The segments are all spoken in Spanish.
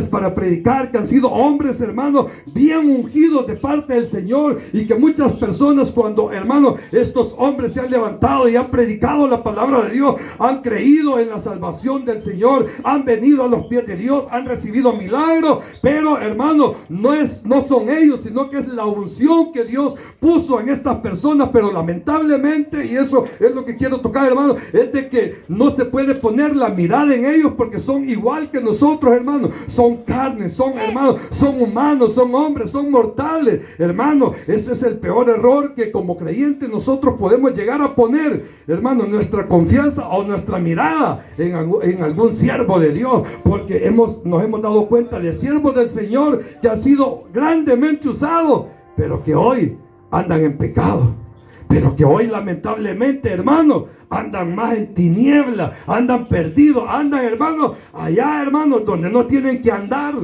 para predicar, que han sido hombres, hermanos, bien ungidos de parte del Señor, y que muchas personas, cuando, hermanos, estos hombres se han levantado y han predicado la palabra de Dios, han creído en la salvación del Señor, han venido a los pies de Dios, han recibido milagros, pero, hermanos, no son ellos, sino que es la unción que Dios puso en estas personas. Pero lamentablemente, y eso es lo que quiero tocar, hermanos, es de que no se puede poner la mirada en ellos, porque son igual que nosotros, hermanos. Son carnes, son hermanos, son humanos, son hombres, son mortales, hermanos. Ese es el peor error que como creyentes nosotros podemos llegar a poner, hermanos, nuestra confianza o nuestra mirada en algún siervo de Dios, porque nos hemos dado cuenta de siervos del Señor que han sido grandemente usados, pero que hoy andan en pecado, pero que hoy lamentablemente, hermanos, andan más en tinieblas, andan perdidos, andan, hermanos, allá, hermanos, donde no tienen que andar.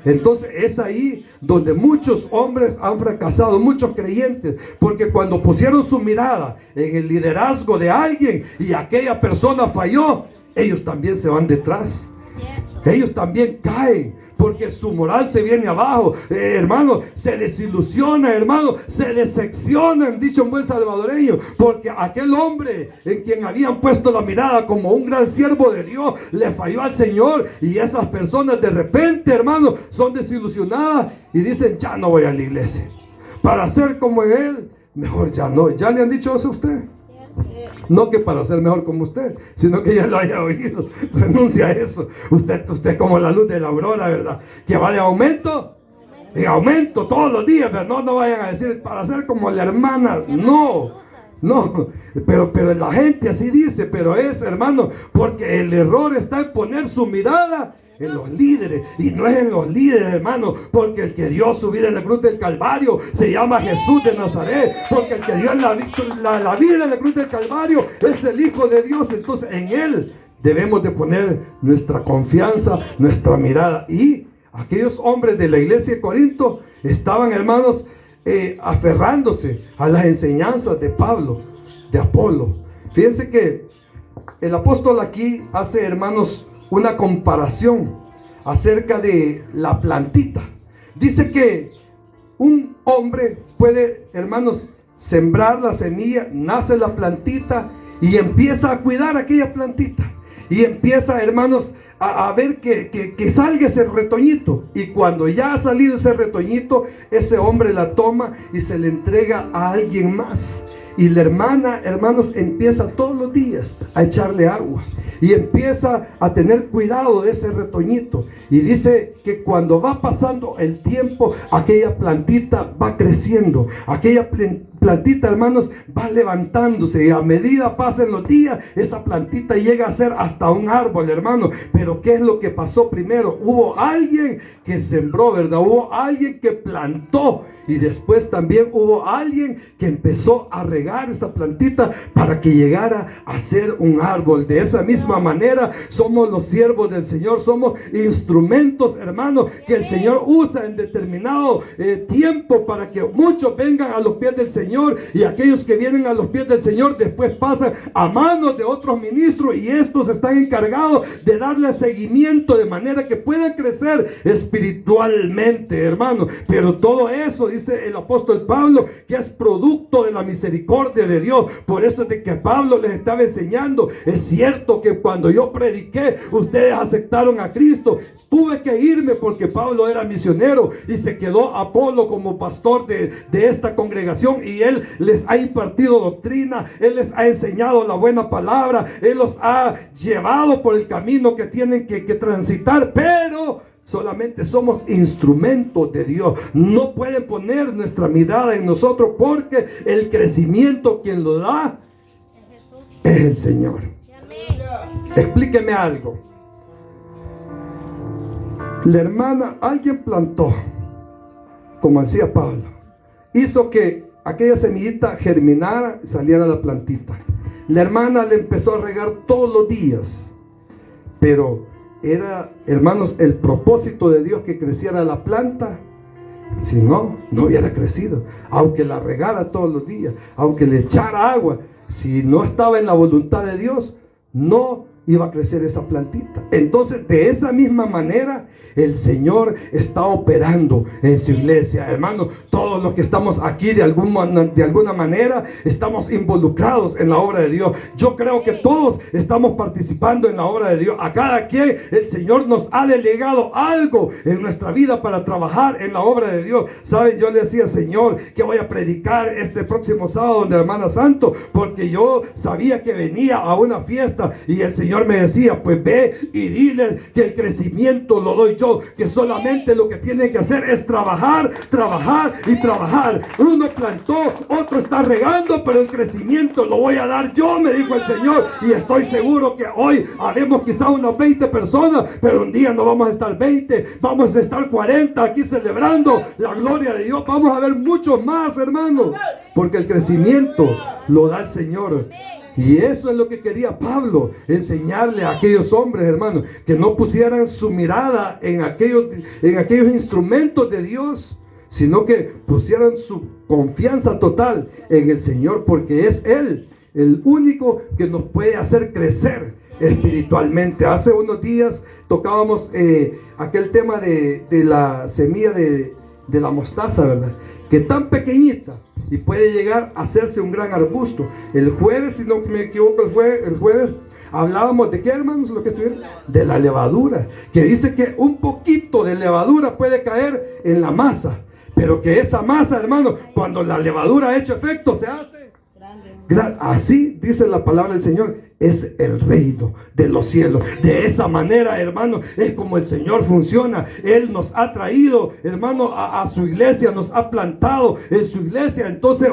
Entonces es ahí donde muchos hombres han fracasado, muchos creyentes, porque cuando pusieron su mirada en el liderazgo de alguien y aquella persona falló, ellos también se van detrás. Ellos también caen, porque su moral se viene abajo, hermanos, se desilusiona, hermanos, se decepcionan, dicho un buen salvadoreño, porque aquel hombre en quien habían puesto la mirada como un gran siervo de Dios, le falló al Señor, y esas personas de repente, hermanos, son desilusionadas y dicen: ya no voy a la iglesia, para ser como él, mejor ya no. ¿Ya le han dicho eso a usted? No que para ser mejor como usted, sino que ya lo haya oído. Renuncia a eso. Usted es como la luz de la aurora, ¿verdad? Que va de aumento en aumento todos los días, ¿verdad? No vayan a decir para ser como la hermana. No, pero la gente así dice, pero es, hermano, porque el error está en poner su mirada en los líderes, y no es en los líderes, hermano, porque el que dio su vida en la cruz del Calvario se llama Jesús de Nazaret, porque el que dio la vida en la cruz del Calvario es el Hijo de Dios. Entonces en Él debemos de poner nuestra confianza, nuestra mirada. Y aquellos hombres de la iglesia de Corinto estaban, hermanos, aferrándose a las enseñanzas de Pablo, de Apolo. Fíjense que el apóstol aquí hace, hermanos, una comparación acerca de la plantita. Dice que un hombre puede, hermanos, sembrar la semilla, nace la plantita y empieza a cuidar aquella plantita. Y empieza, hermanos, a ver que salga ese retoñito. Y cuando ya ha salido ese retoñito, ese hombre la toma y se le entrega a alguien más. Y la hermana, hermanos, empieza todos los días a echarle agua, y empieza a tener cuidado de ese retoñito. Y dice que cuando va pasando el tiempo, aquella plantita va creciendo, aquella plantita, hermanos, va levantándose, y a medida pasen los días, esa plantita llega a ser hasta un árbol, hermano. Pero ¿qué es lo que pasó primero? Hubo alguien que sembró, ¿verdad? Hubo alguien que plantó, y después también hubo alguien que empezó a regar esa plantita para que llegara a ser un árbol. De esa misma manera somos los siervos del Señor, somos instrumentos, hermanos, que el Señor usa en determinado tiempo para que muchos vengan a los pies del Señor, y aquellos que vienen a los pies del Señor después pasan a manos de otros ministros, y estos están encargados de darle seguimiento de manera que puedan crecer espiritualmente, hermanos. Pero todo eso, dice el apóstol Pablo, que es producto de la misericordia de Dios. Por eso es de que Pablo les estaba enseñando: es cierto que cuando yo prediqué, ustedes aceptaron a Cristo, tuve que irme porque Pablo era misionero, y se quedó Apolo como pastor de esta congregación, y él les ha impartido doctrina, él les ha enseñado la buena palabra, él los ha llevado por el camino que tienen que transitar, pero solamente somos instrumentos de Dios. No pueden poner nuestra mirada en nosotros, porque el crecimiento quien lo da es el Señor. Explíqueme algo. La hermana, alguien plantó, como decía Pablo, hizo que aquella semillita germinara y saliera la plantita. La hermana le empezó a regar todos los días, pero era, hermanos, el propósito de Dios que creciera la planta. Si no, no hubiera crecido, aunque la regara todos los días, aunque le echara agua. Si no estaba en la voluntad de Dios, no iba a crecer esa plantita. Entonces, de esa misma manera, el Señor está operando en su iglesia. Hermano, todos los que estamos aquí de alguna manera estamos involucrados en la obra de Dios. Yo creo que todos estamos participando en la obra de Dios. A cada quien el Señor nos ha delegado algo en nuestra vida para trabajar en la obra de Dios. Saben, yo le decía, Señor, que voy a predicar este próximo sábado en la Hermana Santo, porque yo sabía que venía a una fiesta y el Señor me decía, pues ve y diles que el crecimiento lo doy yo, que solamente lo que tienen que hacer es trabajar, trabajar y trabajar. Uno plantó, otro está regando, pero el crecimiento lo voy a dar yo, me dijo el Señor. Y estoy seguro que hoy haremos quizá unas 20 personas, pero un día no vamos a estar 20, vamos a estar 40 aquí celebrando la gloria de Dios. Vamos a ver muchos más, hermanos, porque el crecimiento lo da el Señor. Y eso es lo que quería Pablo, enseñarle a aquellos hombres, hermanos, que no pusieran su mirada en aquellos instrumentos de Dios, sino que pusieran su confianza total en el Señor, porque es Él el único que nos puede hacer crecer espiritualmente. Hace unos días tocábamos aquel tema de la semilla de la mostaza, ¿verdad? Que tan pequeñita y puede llegar a hacerse un gran arbusto. El jueves, si no me equivoco, el jueves hablábamos de qué, hermanos, lo que estuvieron, de la levadura, que dice que un poquito de levadura puede caer en la masa, pero que esa masa, hermanos, cuando la levadura ha hecho efecto, se hace grande. Así dice la palabra del Señor, es el reino de los cielos. De esa manera, hermano, es como el Señor funciona. Él nos ha traído, hermano, a su iglesia, nos ha plantado en su iglesia. Entonces